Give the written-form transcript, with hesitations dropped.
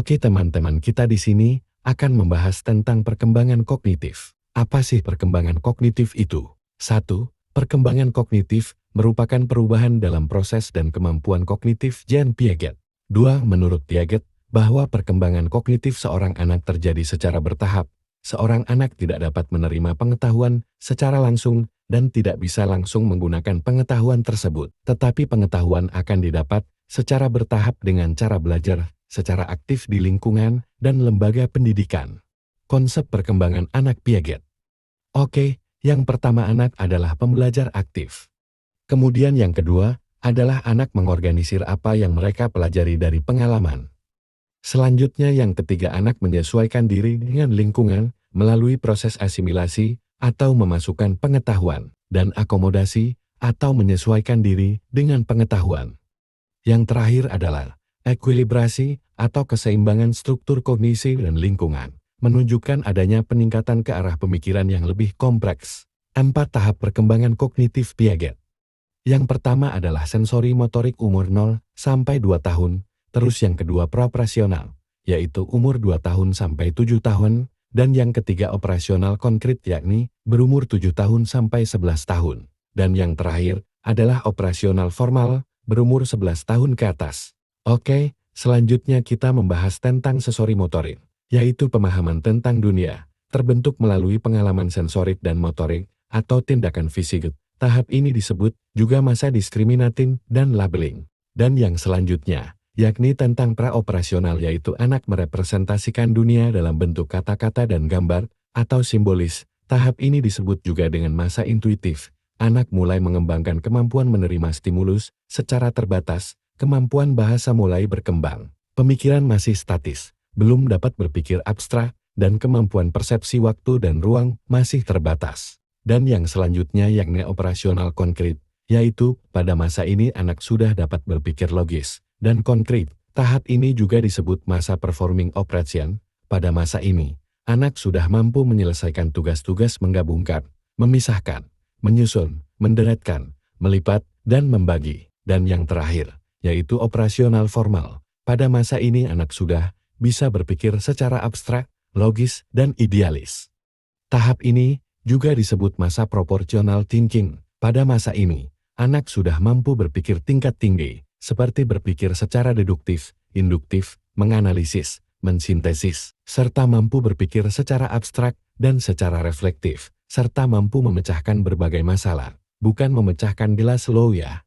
Oke teman-teman, kita di sini akan membahas tentang perkembangan kognitif. Apa sih perkembangan kognitif itu? 1. Perkembangan kognitif merupakan perubahan dalam proses dan kemampuan kognitif Jean Piaget. 2. Menurut Piaget, bahwa perkembangan kognitif seorang anak terjadi secara bertahap. Seorang anak tidak dapat menerima pengetahuan secara langsung dan tidak bisa langsung menggunakan pengetahuan tersebut. Tetapi pengetahuan akan didapat secara bertahap dengan cara belajar secara aktif di lingkungan dan lembaga pendidikan. Konsep perkembangan anak Piaget. Oke, yang pertama anak adalah pembelajar aktif. Kemudian yang kedua adalah anak mengorganisir apa yang mereka pelajari dari pengalaman. Selanjutnya yang ketiga anak menyesuaikan diri dengan lingkungan melalui proses asimilasi atau memasukkan pengetahuan dan akomodasi atau menyesuaikan diri dengan pengetahuan. Yang terakhir adalah ekuilibrasi atau keseimbangan struktur kognisi dan lingkungan, menunjukkan adanya peningkatan ke arah pemikiran yang lebih kompleks. 4 tahap perkembangan kognitif Piaget. Yang pertama adalah sensori motorik umur 0 sampai 2 tahun, terus yang kedua praoperasional, yaitu umur 2 tahun sampai 7 tahun, dan yang ketiga operasional konkret yakni berumur 7 tahun sampai 11 tahun, dan yang terakhir adalah operasional formal, berumur 11 tahun ke atas. Oke, selanjutnya kita membahas tentang sensori motorik, yaitu pemahaman tentang dunia, terbentuk melalui pengalaman sensorik dan motorik, atau tindakan fisik. Tahap ini disebut juga masa diskriminating dan labeling. Dan yang selanjutnya, yakni tentang praoperasional yaitu anak merepresentasikan dunia dalam bentuk kata-kata dan gambar, atau simbolis. Tahap ini disebut juga dengan masa intuitif. Anak mulai mengembangkan kemampuan menerima stimulus secara terbatas, kemampuan bahasa mulai berkembang, pemikiran masih statis, belum dapat berpikir abstrak, dan kemampuan persepsi waktu dan ruang masih terbatas. Dan yang selanjutnya yakni operasional konkret, yaitu pada masa ini anak sudah dapat berpikir logis dan konkret. Tahap ini juga disebut masa performing operation. Pada masa ini, anak sudah mampu menyelesaikan tugas-tugas menggabungkan, memisahkan, menyusun, menderetkan, melipat, dan membagi. Dan yang terakhir, yaitu operasional formal. Pada masa ini anak sudah bisa berpikir secara abstrak, logis, dan idealis. Tahap ini juga disebut masa proportional thinking. Pada masa ini, anak sudah mampu berpikir tingkat tinggi, seperti berpikir secara deduktif, induktif, menganalisis, mensintesis, serta mampu berpikir secara abstrak dan secara reflektif, serta mampu memecahkan berbagai masalah. Bukan memecahkan gelas low ya,